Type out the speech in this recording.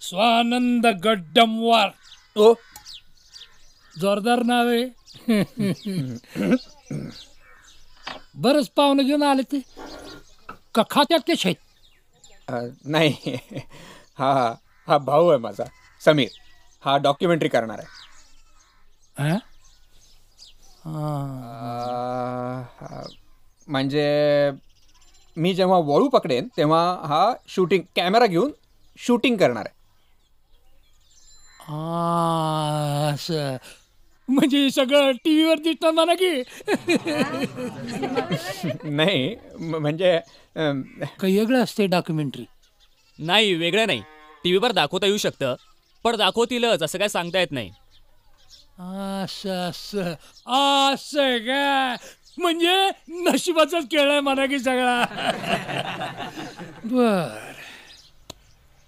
स्वानंद गड्डमवार. ओ जोरदार नाव आहे. बरंच पाहुणं घेऊन आले ते का खात्यातलेच आहेत? नाही, हा हा भाऊ आहे माझा समीर. हा डॉक्युमेंटरी करणार आहे. हा? म्हणजे मी जेव्हा वळू पकडेन तेव्हा हा शूटिंग कॅमेरा घेऊन शूटिंग करणार आहे. असं म्हणजे सगळं टीव्हीवर दिसतं म्हणा की. नाही म्हणजे काही वेगळं असते डॉक्युमेंटरी? नाही, वेगळं नाही. टीव्हीवर दाखवता येऊ शकतं, पण दाखवतीलच असं काय सांगता येत नाही. असं असं असं काय म्हणजे नशिबाचाच खेळ आहे म्हणा की सगळा. बर